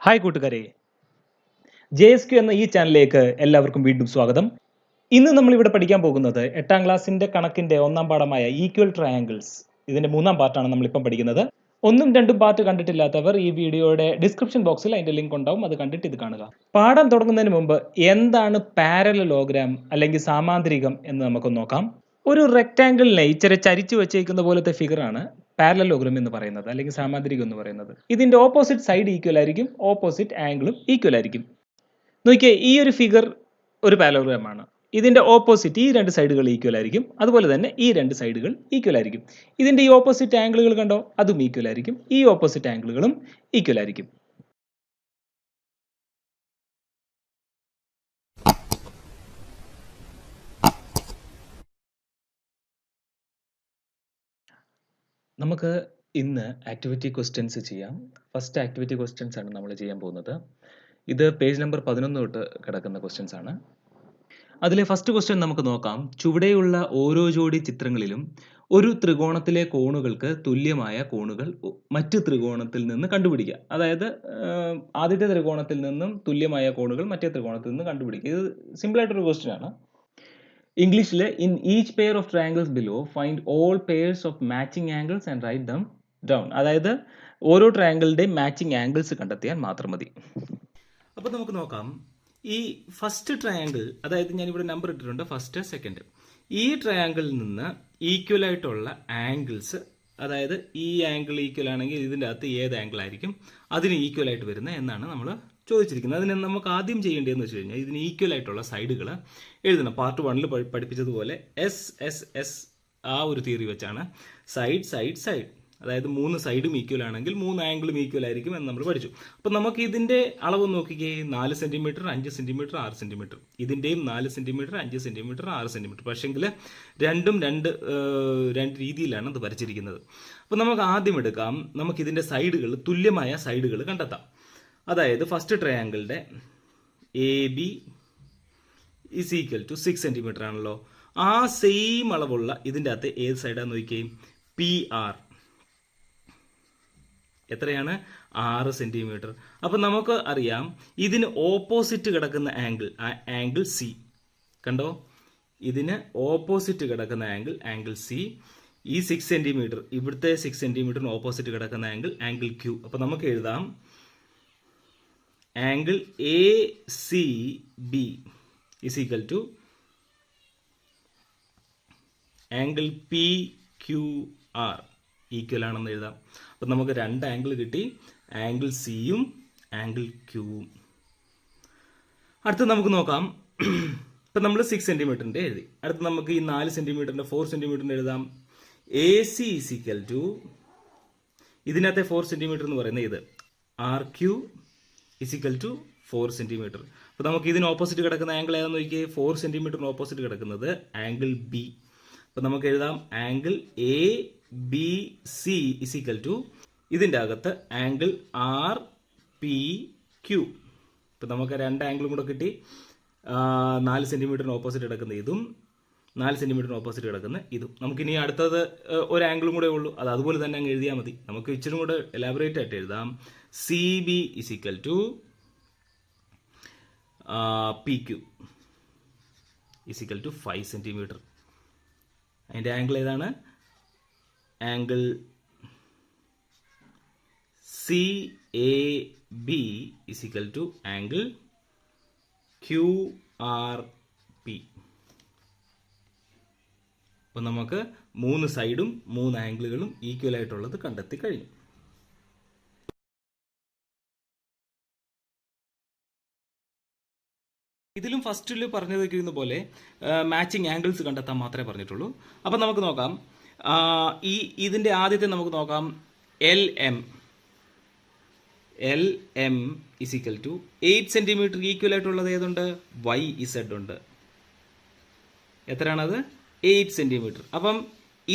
Hi കൂട്ടുകാരെ, JSQ എന്ന ഈ ചാനലിലേക്ക് എല്ലാവർക്കും വീണ്ടും സ്വാഗതം. ഇന്ന് നമ്മൾ ഇവിടെ പഠിക്കാൻ പോകുന്നത് 8ാം ക്ലാസ്സിന്റെ കണക്കിന്റെ ഒന്നാം പാഠമായ ഈക്വൽ ട്രയാങ്കിൾസ്. ഇതിന്റെ മൂന്നാം പാർട്ടാണ് നമ്മളിപ്പം പഠിക്കുന്നത്. ഒന്നും രണ്ടും പാർട്ട് കണ്ടിട്ടില്ലാത്തവർ ഈ വീഡിയോയുടെ ഡിസ്ക്രിപ്ഷൻ ബോക്സിൽ അതിന്റെ ലിങ്ക് ഉണ്ടാവും, അത് കണ്ടിട്ട് ഇത് കാണുക. പാഠം തുടങ്ങുന്നതിന് മുമ്പ് എന്താണ് പാരലലോഗ്രാം അല്ലെങ്കിൽ സാമാന്തരികം എന്ന് നമുക്ക് നോക്കാം. ഒരു റെക്ടാങ്കിളിനെ ഇച്ചിരി ചരിച്ചു വെച്ചേക്കുന്ന പോലത്തെ ഫിഗറാണ് പാരലലോഗ്രാം എന്ന് പറയുന്നത് അല്ലെങ്കിൽ സാമാന്തരികം എന്ന് പറയുന്നത്. ഇതിന്റെ ഓപ്പോസിറ്റ് സൈഡ് ഈക്വൽ ആയിരിക്കും, ഓപ്പോസിറ്റ് ആംഗിളും ഈക്വൽ ആയിരിക്കും. നോക്കിയേ, ഈ ഒരു ഫിഗർ ഒരു പാരലലോഗ്രാം ആണ്. ഇതിന്റെ ഓപ്പോസിറ്റ് ഈ രണ്ട് സൈഡുകൾ ഈക്വൽ ആയിരിക്കും, അതുപോലെ തന്നെ ഈ രണ്ട് സൈഡുകൾ ഈക്വൽ ആയിരിക്കും. ഇതിന്റെ ഈ ഓപ്പോസിറ്റ് ആംഗിളുകൾ കണ്ടോ, അതും ഈക്വൽ ആയിരിക്കും. ഈ ഓപ്പോസിറ്റ് ആംഗിളുകളും ഈക്വൽ ആയിരിക്കും. നമുക്ക് ഇന്ന് ആക്ടിവിറ്റി ക്വസ്റ്റ്യൻസ് ചെയ്യാം. ഫസ്റ്റ് ആക്ടിവിറ്റി ക്വസ്റ്റ്യൻസ് ആണ് നമ്മൾ ചെയ്യാൻ പോകുന്നത്. ഇത് പേജ് നമ്പർ 11 തൊട്ട് കിടക്കുന്ന ക്വസ്റ്റ്യൻസ് ആണ്. അതിലെ ഫസ്റ്റ് ക്വസ്റ്റ്യൻ നമുക്ക് നോക്കാം. ചുവടെയുള്ള ഓരോ ജോഡി ചിത്രങ്ങളിലും ഒരു ത്രികോണത്തിലെ കോണുകൾക്ക് തുല്യമായ കോണുകൾ മറ്റു ത്രികോണത്തിൽ നിന്ന് കണ്ടുപിടിക്കുക. അതായത് ആദ്യത്തെ ത്രികോണത്തിൽ നിന്നും തുല്യമായ കോണുകൾ മറ്റേ ത്രികോണത്തിൽ നിന്ന് കണ്ടുപിടിക്കുക. ഇത് സിമ്പിൾ ആയിട്ടൊരു ക്വസ്റ്റ്യൻ ആണ്. ഇംഗ്ലീഷിൽ in each pair of triangles below find all pairs of matching angles and write them down. അതായത് ഓരോ ട്രയാങ്കിളിന്റെയും മാച്ചിങ് ആംഗിൾസ് കണ്ടെത്തിയാൽ മാത്രം മതി. അപ്പോൾ നമുക്ക് നോക്കാം. ഈ ഫസ്റ്റ് ട്രയാങ്കിൾ, അതായത് ഞാനിവിടെ നമ്പർ ഇട്ടിട്ടുണ്ട്, ഫസ്റ്റ് സെക്കൻഡ്. ഈ ട്രയാങ്കിളിൽ നിന്ന് ഈക്വൽ ആയിട്ടുള്ള ആംഗിൾസ്, അതായത് ഈ ആംഗിൾ ഈക്വൽ ആണെങ്കിൽ ഇതിൻ്റെ അകത്ത് ഏത് ആംഗിൾ ആയിരിക്കും അതിന് ഈക്വൽ ആയിട്ട് വരുന്നത് എന്നാണ് നമ്മൾ ചോദിച്ചിരിക്കുന്നത്. അതിന് നമുക്ക് ആദ്യം ചെയ്യേണ്ടതെന്ന് വെച്ച് കഴിഞ്ഞാൽ ഇതിന് ഈക്വൽ ആയിട്ടുള്ള സൈഡുകൾ എഴുതണം. പാർട്ട് 1 പഠിപ്പിച്ചതുപോലെ SSS ആ ഒരു തിയറി വെച്ചാണ് സൈഡ് സൈഡ് സൈഡ്, അതായത് 3 സൈഡും ഈക്വൽ ആണെങ്കിൽ 3 ആംഗിളും ഈക്വൽ ആയിരിക്കും എന്ന് നമ്മൾ പഠിച്ചു. അപ്പം നമുക്ക് ഇതിൻ്റെ അളവ് നോക്കിക്കേ, 4 സെൻറ്റിമീറ്റർ, 5 സെൻറ്റിമീറ്റർ, 6 സെൻറ്റിമീറ്റർ. ഇതിൻ്റെയും 4 സെൻറ്റിമീറ്റർ, 5 സെൻറ്റിമീറ്റർ, 6 സെൻറ്റിമീറ്റർ. പക്ഷേങ്കിൽ രണ്ടും രണ്ട് രീതിയിലാണ് ഇത് വരച്ചിരിക്കുന്നത്. അപ്പം നമുക്ക് ആദ്യം എടുക്കാം, നമുക്കിതിൻ്റെ സൈഡുകൾ, തുല്യമായ സൈഡുകൾ കണ്ടെത്താം. അതായത് ഫസ്റ്റ് ട്രയാങ്കിളിൻ്റെ AB is equal to 6 centimetre ആണല്ലോ. ആ സെയിം അളവുള്ള ഇതിൻ്റെ അകത്ത് ഏത് സൈഡാന്ന് നോക്കിയും PR എത്രയാണ്? 6 സെൻറ്റിമീറ്റർ. അപ്പം നമുക്ക് അറിയാം ഇതിന് ഓപ്പോസിറ്റ് കിടക്കുന്ന ആംഗിൾ, ആംഗിൾ C കണ്ടോ, ഇതിന് ഓപ്പോസിറ്റ് കിടക്കുന്ന ആംഗിൾ C. ഈ 6 സെൻറ്റിമീറ്റർ, ഇവിടുത്തെ 6 സെൻറ്റിമീറ്ററിന് ഓപ്പോസിറ്റ് കിടക്കുന്ന ആംഗിൾ Q. അപ്പം നമുക്ക് എഴുതാം angle ACB is equal to angle PQR equal ആണെന്ന് എഴുതാം. അപ്പം നമുക്ക് രണ്ട് ആംഗിൾ കിട്ടി, ആംഗിൾ സിയും ആംഗിൾ ക്യൂവും. അടുത്ത് നമുക്ക് നോക്കാം. ഇപ്പം നമ്മൾ 6 സെൻറ്റിമീറ്ററിൻ്റെ എഴുതി. അടുത്ത് നമുക്ക് ഈ 4 സെൻറ്റിമീറ്ററിൻ്റെ 4 സെൻറ്റിമീറ്ററിൻ്റെ എഴുതാം. AC ഈസ് ഈക്വൽ ടു, ഇതിനകത്തെ 4 സെൻറ്റിമീറ്റർ എന്ന് പറയുന്നത് ഇത് RQ is equal to 4 centimetre. അപ്പോൾ നമുക്ക് ഇതിന് ഓപ്പോസിറ്റ് കിടക്കുന്ന ആംഗിൾ ഏതാണെന്ന് നോക്കിയേ, 4 സെൻറ്റിമീറ്ററിന് ഓപ്പോസിറ്റ് കിടക്കുന്നത് ആംഗിൾ B. അപ്പോൾ നമുക്ക് എഴുതാം angle ABC is equal to, ഇതിൻ്റെ അകത്ത് ആംഗിൾ RPQ. ഇപ്പം നമുക്ക് രണ്ട് ആംഗിളും കൂടെ കിട്ടി. 4 സെൻറ്റിമീറ്ററിന് ഓപ്പോസിറ്റ് കിടക്കുന്ന ഇതും 4 സെൻറ്റിമീറ്ററിന് ഓപ്പോസിറ്റ് കിടക്കുന്ന ഇതും. നമുക്കിനി അടുത്തത് ഒരു ആംഗിളും കൂടെ ഉള്ളൂ, അത് അതുപോലെ തന്നെ അങ്ങ് എഴുതിയാൽ മതി. നമുക്ക് ഇച്ചിരി കൂടെ എലാബറേറ്റ് ആയിട്ട് എഴുതാം. CB is equal to PQ is equal to 5 centimetre. അതിൻ്റെ ആംഗിൾ ഏതാണ്? Angle CAB is equal to angle QRP. അപ്പം നമുക്ക് 3 സൈഡും 3 ആംഗിളുകളും ഈക്വൽ ആയിട്ടുള്ളത് കണ്ടെത്തി കഴിഞ്ഞു. ഇതിലും ഫസ്റ്റിൽ പറഞ്ഞു വയ്ക്കുന്ന പോലെ മാച്ചിങ് ആംഗിൾസ് കണ്ടെത്താൻ മാത്രമേ പറഞ്ഞിട്ടുള്ളൂ. അപ്പം നമുക്ക് നോക്കാം. ഇതിൻ്റെ ആദ്യത്തെ നമുക്ക് നോക്കാം. LM is equal to 8 centimetre equal ആയിട്ടുള്ളത് ഏതുണ്ട്? YZ ഉണ്ട്. എത്രയാണത്? 8 സെൻറ്റിമീറ്റർ. അപ്പം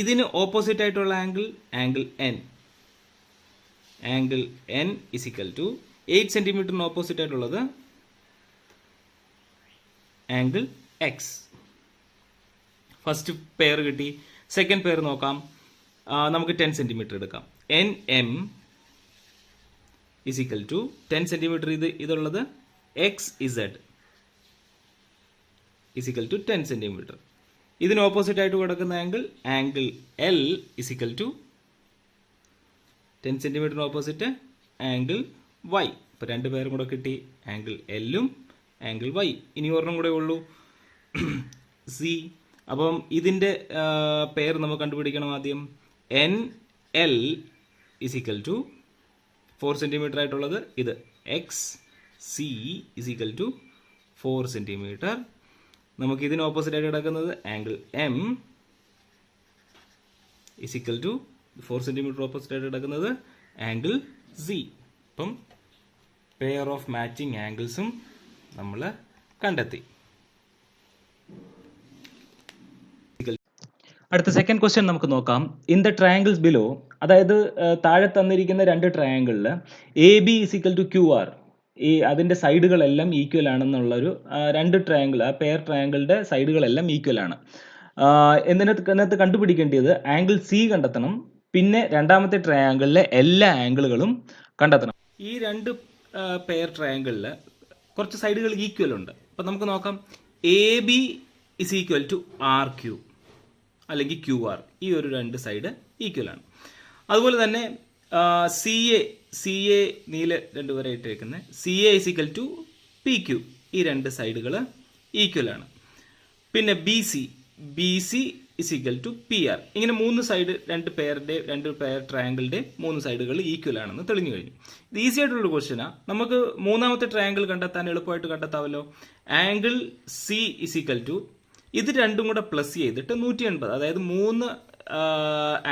ഇതിന് ഓപ്പോസിറ്റ് ആയിട്ടുള്ള angle N. Angle N is equal to 8 സെൻറ്റിമീറ്ററിന് ഓപ്പോസിറ്റ് ആയിട്ടുള്ളത് ആംഗിൾ X. ഫസ്റ്റ് പെയർ കിട്ടി. സെക്കൻഡ് പെയർ നോക്കാം. നമുക്ക് 10 സെൻറ്റിമീറ്റർ എടുക്കാം. NM is equal to 10 centimetre ഇതുള്ളത് X Z is equal to 10 centimetre. ഇതിന് ഓപ്പോസിറ്റ് ആയിട്ട് കിടക്കുന്ന angle L is equal to 10 സെൻറ്റിമീറ്ററിന് ഓപ്പോസിറ്റ് ആംഗിൾ വൈ. ഇപ്പോൾ രണ്ട് പേരും കൂടെ കിട്ടി, ആംഗിൾ എല്ലും ആംഗിൾ വൈ. ഇനി ഒരെണ്ണം കൂടെ ഉള്ളൂ, സി. അപ്പം ഇതിൻ്റെ പേര് നമുക്ക് കണ്ടുപിടിക്കണം ആദ്യം. N L is equal to 4 centimetre ആയിട്ടുള്ളത് ഇത് X C is equal to 4 centimetre. നമുക്ക് ഇതിന് ഓപ്പോസിറ്റ് ആയിട്ട് കിടക്കുന്നത് angle M is equal to 4 centimetre opposite ആയിട്ട് കിടക്കുന്നത് ആംഗിൾ സി. അപ്പം പെയർ ഓഫ് മാച്ചിങ് ആംഗിൾസും നമ്മൾ കണ്ടെത്തി. അടുത്ത സെക്കൻഡ് ക്വസ്റ്റ്യൻ നമുക്ക് നോക്കാം. ഇൻ ദ ട്രയാങ്കിൾസ് ബിലോ, അതായത് താഴെ തന്നിരിക്കുന്ന രണ്ട് ട്രയാങ്കിളിൽ A B is equal to Q R, അതിൻ്റെ സൈഡുകളെല്ലാം ഈക്വൽ ആണെന്നുള്ളൊരു രണ്ട് ട്രയാങ്കിൾ, ആ പെയർ ട്രയാങ്കിളുടെ സൈഡുകളെല്ലാം ഈക്വൽ ആണ്. ഇതിനകത്ത് കണ്ടുപിടിക്കേണ്ടത് ആംഗിൾ സി കണ്ടെത്തണം, പിന്നെ രണ്ടാമത്തെ ട്രയാങ്കിളിലെ എല്ലാ ആംഗിളുകളും കണ്ടെത്തണം. ഈ രണ്ട് പെയർ ട്രയാങ്കിളിൽ കുറച്ച് സൈഡുകൾ ഈക്വൽ ഉണ്ട്. അപ്പം നമുക്ക് നോക്കാം. A B is equal to R Q അല്ലെങ്കിൽ ക്യു ആർ, ഈ ഒരു രണ്ട് സൈഡ് ഈക്വൽ ആണ്. അതുപോലെ തന്നെ സി എ നീല രണ്ട് വരെ ഇട്ടേക്കുന്നത് C A is equal to P Q, ഈ രണ്ട് സൈഡുകൾ ഈക്വൽ ആണ്. പിന്നെ B C is equal to P R. ഇങ്ങനെ മൂന്ന് സൈഡ് രണ്ട് പെയർ ട്രയാങ്കിളിൻ്റെ മൂന്ന് സൈഡുകൾ ഈക്വൽ ആണെന്ന് തെളിഞ്ഞു കഴിഞ്ഞു. ഇത് ഈസി ആയിട്ടുള്ളൊരു ക്വസ്റ്റ്യനാണ്. നമുക്ക് മൂന്നാമത്തെ ട്രയാങ്കിൾ കണ്ടെത്താൻ എളുപ്പമായിട്ട് കണ്ടെത്താമല്ലോ. Angle C is equal to ഇത് രണ്ടും കൂടെ പ്ലസ് ചെയ്തിട്ട് 180, അതായത് മൂന്ന്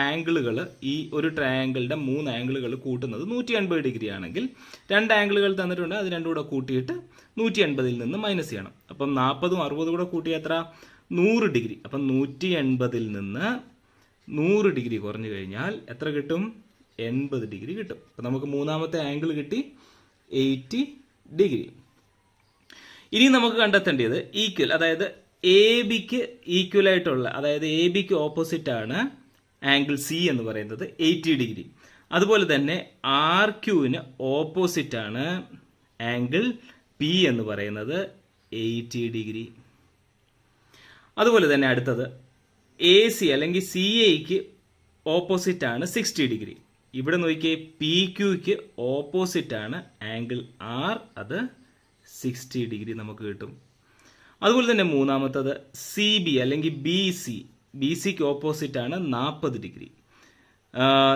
ആംഗിളുകൾ, ഈ ഒരു ട്രയാങ്കിളിൻ്റെ മൂന്ന് ആംഗിളുകൾ കൂട്ടുന്നത് 180 ഡിഗ്രി ആണെങ്കിൽ രണ്ട് ആംഗിളുകൾ തന്നിട്ടുണ്ട്, അത് രണ്ടും കൂടെ കൂട്ടിയിട്ട് 180 നിന്ന് മൈനസ് ചെയ്യണം. അപ്പം 40ഉം 60ഉം കൂടെ കൂട്ടിയ എത്ര? 100 ഡിഗ്രി. അപ്പം 180 നിന്ന് 100 ഡിഗ്രി കുറഞ്ഞു കഴിഞ്ഞാൽ എത്ര കിട്ടും? 80 ഡിഗ്രി കിട്ടും. അപ്പം നമുക്ക് മൂന്നാമത്തെ ആംഗിൾ കിട്ടി 80 ഡിഗ്രി. ഇനി നമുക്ക് കണ്ടെത്തേണ്ടത് ഈക്വൽ, അതായത് എ ബിക്ക് ഈക്വൽ ആയിട്ടുള്ള, അതായത് എ ബിക്ക് ഓപ്പോസിറ്റ് ആണ് ആംഗിൾ സി എന്ന് പറയുന്നത് 80 ഡിഗ്രി. അതുപോലെ തന്നെ ആർ ക്യൂവിന് ഓപ്പോസിറ്റ് ആണ് ആംഗിൾ പി എന്ന് പറയുന്നത് 80 ഡിഗ്രി. അതുപോലെ തന്നെ അടുത്തത് എ സി അല്ലെങ്കിൽ സി എക്ക് ഓപ്പോസിറ്റ് ആണ് 60 ഡിഗ്രി. ഇവിടെ നോക്കിയേ, പി ക്യൂക്ക് ഓപ്പോസിറ്റ് ആണ് ആംഗിൾ ആർ, അത് 60 ഡിഗ്രി നമുക്ക് കിട്ടും. അതുപോലെ തന്നെ മൂന്നാമത്തത് സി ബി അല്ലെങ്കിൽ ബി സിക്ക് ഓപ്പോസിറ്റ് ആണ് 40 ഡിഗ്രി.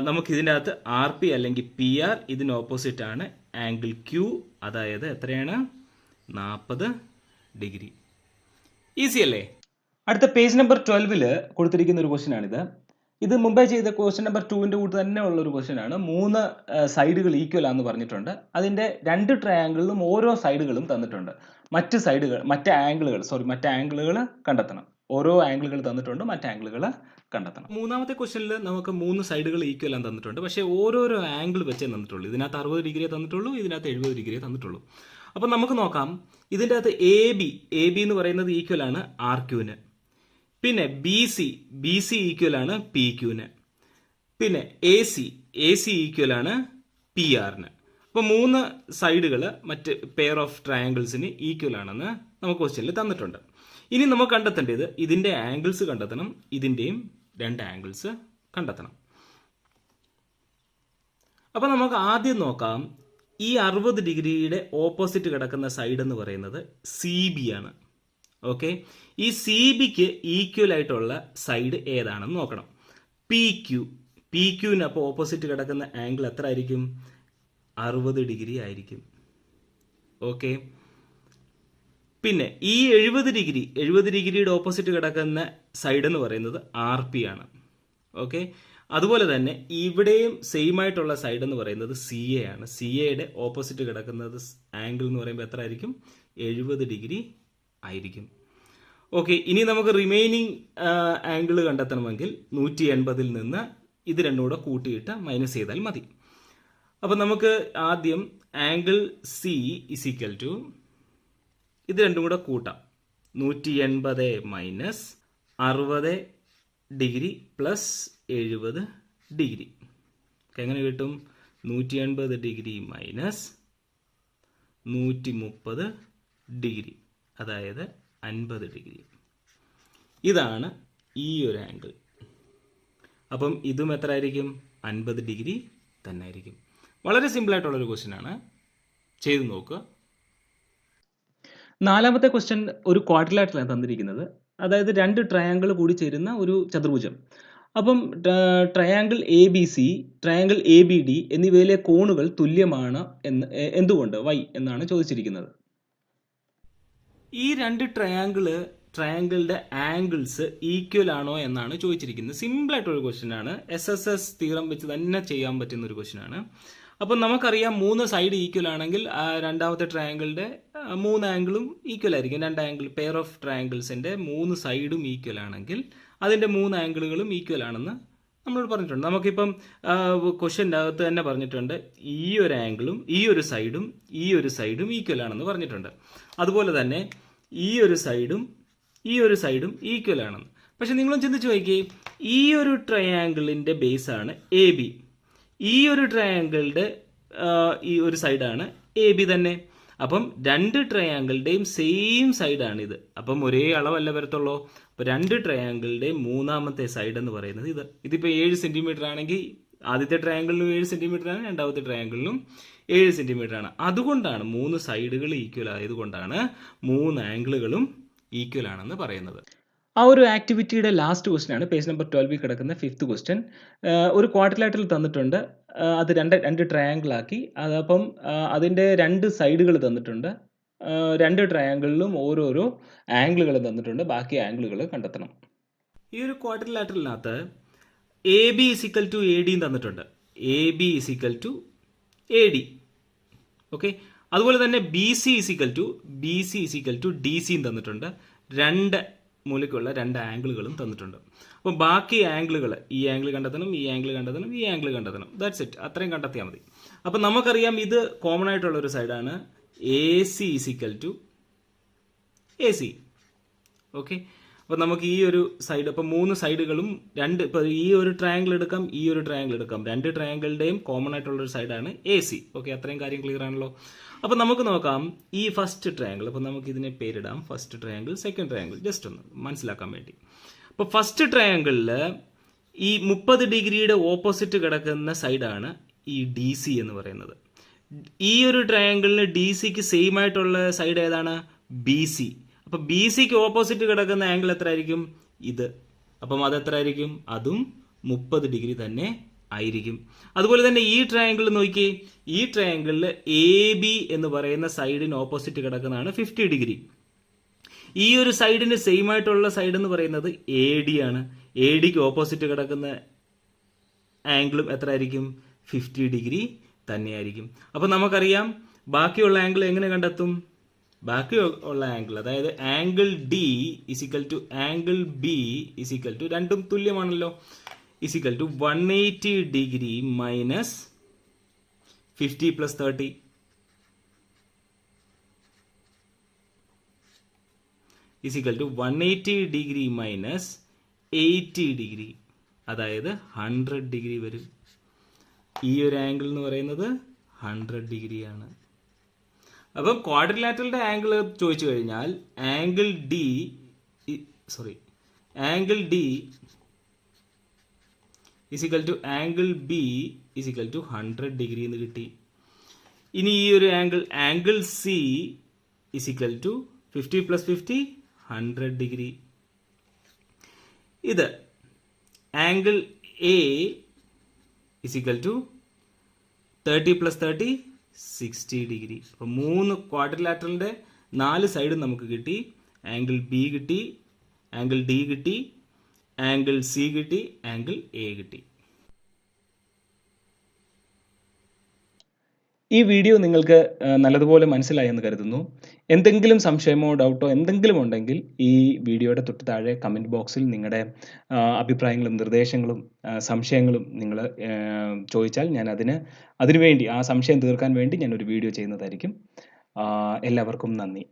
നമുക്ക് ഇതിൻ്റെ അകത്ത് ആർ പി അല്ലെങ്കിൽ പി ആർ, ഇതിന് ഓപ്പോസിറ്റ് ആണ് ആംഗിൾ ക്യൂ, അതായത് എത്രയാണ്? 40 ഡിഗ്രി. ഈസി അല്ലേ? അടുത്ത പേജ് നമ്പർ 12 കൊടുത്തിരിക്കുന്ന ഒരു ക്വസ്റ്റ്യൻ ആണിത്. ഇത് മുമ്പേ ചെയ്ത ക്വസ്റ്റ്യൻ നമ്പർ 2ന്റെ കൂട്ട് തന്നെ ഉള്ള ഒരു ക്വസ്റ്റ്യൻ ആണ്. മൂന്ന് സൈഡുകൾ ഈക്വൽ ആണെന്ന് പറഞ്ഞിട്ടുണ്ട്. അതിന്റെ രണ്ട് ട്രയാങ്കിളിലും ഓരോ സൈഡുകളും തന്നിട്ടുണ്ട്. മറ്റ് ആംഗിളുകൾ കണ്ടെത്തണം. ഓരോ ആംഗിളുകൾ തന്നിട്ടുണ്ട്, മറ്റ് ആംഗിളുകൾ കണ്ടെത്തണം. മൂന്നാമത്തെ ക്വസ്റ്റ്യനിൽ നമുക്ക് മൂന്ന് സൈഡുകൾ ഈക്വൽ ആണെന്ന് തന്നിട്ടുണ്ട്, പക്ഷേ ഓരോരോ ആംഗിൾ വെച്ചേ തന്നിട്ടുള്ളൂ. ഇതിനകത്ത് 60 ഡിഗ്രിയെ തന്നിട്ടുള്ളൂ, ഇതിനകത്ത് 70 ഡിഗ്രിയെ തന്നിട്ടുള്ളൂ. അപ്പം നമുക്ക് നോക്കാം. ഇതിൻ്റെ അകത്ത് എ ബി എന്ന് പറയുന്നത് ഈക്വൽ ആണ് ആർ ക്യൂവിന്. പിന്നെ ബി സി ഈക്വൽ ആണ് പി ക്യൂവിന്. പിന്നെ എ സി ഈക്വൽ ആണ് പി ആറിന്. അപ്പോൾ മൂന്ന് സൈഡുകൾ മറ്റ് പെയർ ഓഫ് ട്രയാങ്കിൾസിന് ഈക്വൽ ആണെന്ന് നമുക്ക് ക്വസ്റ്റ്യനിൽ തന്നിട്ടുണ്ട്. ഇനി നമുക്ക് കണ്ടെത്തേണ്ടത് ഇതിൻ്റെ ആംഗിൾസ് കണ്ടെത്തണം, ഇതിൻ്റെയും രണ്ട് ആംഗിൾസ് കണ്ടെത്തണം. അപ്പോൾ നമുക്ക് ആദ്യം നോക്കാം. ഈ 60 ഡിഗ്രിയുടെ ഓപ്പോസിറ്റ് കിടക്കുന്ന സൈഡ് എന്ന് പറയുന്നത് സി ബി ആണ്. ഓക്കെ, ഈ സി ബിക്ക് ഈക്വൽ ആയിട്ടുള്ള സൈഡ് ഏതാണെന്ന് നോക്കണം. പി ക്യൂവിന് അപ്പോൾ ഓപ്പോസിറ്റ് കിടക്കുന്ന ആംഗിൾ എത്ര ആയിരിക്കും? 60 ഡിഗ്രി ആയിരിക്കും. ഓക്കെ, പിന്നെ ഈ 70 ഡിഗ്രിയുടെ ഓപ്പോസിറ്റ് കിടക്കുന്ന സൈഡ് എന്ന് പറയുന്നത് ആർ പി ആണ്. ഓക്കെ, അതുപോലെ തന്നെ ഇവിടെയും സെയിം ആയിട്ടുള്ള സൈഡ് എന്ന് പറയുന്നത് സി എ ആണ്. സി എയുടെ ഓപ്പോസിറ്റ് കിടക്കുന്നത് ആംഗിൾ എന്ന് പറയുമ്പോൾ എത്ര ആയിരിക്കും? 70 ഡിഗ്രി ആയിരിക്കും. ഓക്കെ, ഇനി നമുക്ക് റിമൈനിങ് ആംഗിൾ കണ്ടെത്തണമെങ്കിൽ 180 നിന്ന് ഇത് രണ്ടും കൂടെ കൂട്ടിയിട്ട് മൈനസ് ചെയ്താൽ മതി. അപ്പം നമുക്ക് ആദ്യം angle C is equal to ഇത് രണ്ടും കൂടെ കൂട്ടാം. 180 മൈനസ് 60 ഡിഗ്രി പ്ലസ് 70 ഡിഗ്രി. എങ്ങനെ കിട്ടും? 180 ഡിഗ്രി മൈനസ് 130 ഡിഗ്രി, അതായത് 50 ഡിഗ്രി. ഇതാണ് ഈ ഒരു ആംഗിൾ. അപ്പം ഇതും എത്ര ആയിരിക്കും? 50 ഡിഗ്രി തന്നെ ആയിരിക്കും. വളരെ സിമ്പിളായിട്ടുള്ളൊരു ക്വസ്റ്റ്യൻ ആണ്, ചെയ്ത് നോക്കുക. നാലാമത്തെ ക്വസ്റ്റ്യൻ ഒരു ക്വാഡ്രിലാറ്ററലാണ് തന്നിരിക്കുന്നത്. അതായത് 2 ട്രയാങ്കിൾ കൂടി ചേരുന്ന ഒരു ചതുർഭുജം. അപ്പം ട്രയാങ്കിൾ ABC, ട്രയാങ്കിൾ ABD എന്നിവയിലെ കോണുകൾ തുല്യമാണ് എന്ന് എന്തുകൊണ്ട്? വൈ എന്നാണ് ചോദിച്ചിരിക്കുന്നത്. ഈ 2 ട്രയാങ്കിളുടെ ആംഗിൾസ് ഈക്വൽ ആണോ എന്നാണ് ചോദിച്ചിരിക്കുന്നത്. സിമ്പിളായിട്ടൊരു ക്വസ്റ്റ്യൻ ആണ്. SSS തീറം വെച്ച് തന്നെ ചെയ്യാൻ പറ്റുന്ന ഒരു ക്വസ്റ്റ്യൻ ആണ്. അപ്പം നമുക്കറിയാം 3 സൈഡ് ഈക്വൽ ആണെങ്കിൽ രണ്ടാമത്തെ ട്രയാങ്കിളിന്റെ 3 ആംഗിളും ഈക്വൽ ആയിരിക്കും. 2 ആംഗിൾ പെയർ ഓഫ് ട്രയാങ്കിൾസിന്റെ 3 സൈഡും ഈക്വൽ ആണെങ്കിൽ അതിന്റെ 3 ആംഗിളുകളും ഈക്വൽ ആണെന്ന് നമ്മളോട് പറഞ്ഞിട്ടുണ്ട്. നമുക്കിപ്പം ക്വസ്റ്റ്യൻ്റെ അകത്ത് തന്നെ പറഞ്ഞിട്ടുണ്ട് ഈ ഒരു ആംഗിളും ഈ ഒരു സൈഡും ഈക്വൽ ആണെന്ന് പറഞ്ഞിട്ടുണ്ട്. അതുപോലെ തന്നെ ഈ ഒരു സൈഡും ഈക്വൽ ആണെന്ന്. പക്ഷെ നിങ്ങളും ചിന്തിച്ച് നോക്കിയേ, ഈ ഒരു ട്രയാങ്കിളിന്റെ ബേസ് ആണ് AB, ഈ ഒരു ട്രയാങ്കിളുടെ ഈ ഒരു സൈഡാണ് AB തന്നെ. അപ്പം 2 ട്രയാങ്കിളുടെയും സെയിം സൈഡാണിത്. അപ്പം ഒരേ അളവല്ല വരത്തുള്ളൂ. അപ്പോൾ 2 ട്രയാങ്കിളുടെയും മൂന്നാമത്തെ സൈഡ് എന്ന് പറയുന്നത് ഇതിപ്പോൾ 7 സെന്റിമീറ്റർ ആണെങ്കിൽ ആദ്യത്തെ ട്രയാങ്കിളിലും 7 സെന്റിമീറ്റർ ആണ്, രണ്ടാമത്തെ ട്രയാങ്കിളിലും 7 സെന്റിമീറ്റർ ആണ്. അതുകൊണ്ടാണ് 3 സൈഡുകൾ ഈക്വൽ ആയതുകൊണ്ടാണ് 3 ആംഗിളുകളും ഈക്വൽ ആണെന്ന് പറയുന്നത്. ആ ഒരു ആക്ടിവിറ്റിയുടെ ലാസ്റ്റ് ക്വസ്റ്റ്യൻ ആണ് പേജ് നമ്പർ 12 കിടക്കുന്ന 5th ക്വസ്റ്റ്യൻ. ഒരു ക്വാഡ്രിലാറ്ററൽ തന്നിട്ടുണ്ട്. അത് രണ്ട് ട്രയാങ്കിൾ ആക്കി. അതപ്പം അതിൻ്റെ 2 സൈഡുകൾ തന്നിട്ടുണ്ട്. 2 ട്രയാങ്കിളിലും ഓരോരോ ആംഗിളുകൾ തന്നിട്ടുണ്ട്. ബാക്കി ആംഗിളുകൾ കണ്ടെത്തണം. ഈ ഒരു ക്വാഡ്രിലാറ്ററലിനകത്ത് AB = AD തന്നിട്ടുണ്ട്. AB = AD. ഓക്കെ. അതുപോലെ തന്നെ BC = DC തന്നിട്ടുണ്ട്. 2 മൂലയ്ക്കുള്ള 2 ആംഗിളുകളും തന്നിട്ടുണ്ട്. അപ്പോൾ ബാക്കി ആംഗിളുകൾ, ഈ ആംഗിൾ കണ്ടെത്തണം, ഈ ആംഗിൾ കണ്ടെത്തണം, ഈ ആംഗിൾ കണ്ടെത്തണം. That's it. അത്രയും കണ്ടെത്തിയാൽ മതി. അപ്പം നമുക്കറിയാം ഇത് കോമൺ ആയിട്ടുള്ള ഒരു സൈഡാണ്. AC = AC. ഓക്കെ. അപ്പോൾ നമുക്ക് ഈ ഒരു സൈഡ്, അപ്പോൾ 3 സൈഡുകളും ഇപ്പോൾ ഈ ഒരു ട്രയാങ്കിൾ എടുക്കാം, ഈ ഒരു ട്രയാങ്കിൾ എടുക്കാം. 2 ട്രയാങ്കിളുടെയും കോമൺ ആയിട്ടുള്ള ഒരു സൈഡാണ് AC. ഓക്കെ, അത്രയും കാര്യം ക്ലിയർ ആണല്ലോ. അപ്പോൾ നമുക്ക് നോക്കാം ഈ ഫസ്റ്റ് ട്രയാങ്കിൾ. അപ്പോൾ നമുക്ക് ഇതിനെ പേരിടാം first triangle, second triangle, just ഒന്ന് മനസ്സിലാക്കാൻ വേണ്ടി. അപ്പോൾ ഫസ്റ്റ് ട്രയാങ്കിളിൽ ഈ 30 ഡിഗ്രിയുടെ ഓപ്പോസിറ്റ് കിടക്കുന്ന സൈഡാണ് ഈ DC എന്ന് പറയുന്നത്. ഈ ഒരു ട്രയാങ്കിളിന് DCക്ക് സെയിം ആയിട്ടുള്ള സൈഡ് ഏതാണ്? BC. അപ്പോൾ BCക്ക് ഓപ്പോസിറ്റ് കിടക്കുന്ന ആംഗിൾ എത്ര ആയിരിക്കും? ഇത്. അപ്പം അത് എത്ര ആയിരിക്കും? അതും 30 ഡിഗ്രി തന്നെ ആയിരിക്കും. അതുപോലെ തന്നെ ഈ ട്രയാങ്കിൾ നോക്കിയേ, ഈ ട്രയാങ്കിളിൽ AB എന്ന് പറയുന്ന സൈഡിന് ഓപ്പോസിറ്റ് കിടക്കുന്നതാണ് 50 ഡിഗ്രി. ഈ ഒരു സൈഡിന് സെയിം ആയിട്ടുള്ള സൈഡ് എന്ന് പറയുന്നത് AD ആണ്. ADക്ക് ഓപ്പോസിറ്റ് കിടക്കുന്ന ആംഗിളും എത്ര ആയിരിക്കും? 50 ഡിഗ്രി തന്നെയായിരിക്കും. അപ്പം നമുക്കറിയാം ബാക്കിയുള്ള ആംഗിൾ എങ്ങനെ കണ്ടെത്തും? ബാക്കിയുള്ള ആംഗിൾ, അതായത് ആംഗിൾ D = ആംഗിൾ B = രണ്ടും തുല്യമാണല്ലോ, = 180 degree minus 50 + 30 = 180 degree minus 80 degree, അതായത് 100 ഡിഗ്രി വരും. ഈ ഒരു ആംഗിൾ എന്ന് പറയുന്നത് 100 ഡിഗ്രിയാണ്. അപ്പം ക്വാഡ്രിലാറ്ററലിന്റെ ആംഗിൾ ചോദിച്ചു കഴിഞ്ഞാൽ angle D = angle B = 100 degree എന്ന് കിട്ടി. ഇനി ഈ ഒരു ആംഗിൾ C = 50 + 50 100 ഡിഗ്രി. ഇത് ആംഗിൾ A = 30 + 30 60 ഡിഗ്രി. അപ്പോൾ 3 ക്വാഡ്രിലാറ്ററലിന്റെ 4 സൈഡും നമുക്ക് കിട്ടി. ആംഗിൾ B കിട്ടി, ആംഗിൾ D കിട്ടി, ആംഗിൾ C കിട്ടി, ആംഗിൾ A കിട്ടി. ഈ വീഡിയോ നിങ്ങൾക്ക് നല്ലതുപോലെ മനസ്സിലായി എന്ന് കരുതുന്നു. എന്തെങ്കിലും സംശയമോ ഡൗട്ടോ എന്തെങ്കിലും ഉണ്ടെങ്കിൽ ഈ വീഡിയോയുടെ തൊട്ട് താഴെ കമൻറ്റ് ബോക്സിൽ നിങ്ങളുടെ അഭിപ്രായങ്ങളും നിർദ്ദേശങ്ങളും സംശയങ്ങളും നിങ്ങൾ ചോദിച്ചാൽ ഞാൻ അതിനുവേണ്ടി ആ സംശയം തീർക്കാൻ വേണ്ടി ഞാൻ ഒരു വീഡിയോ ചെയ്യുന്നതായിരിക്കും. എല്ലാവർക്കും നന്ദി.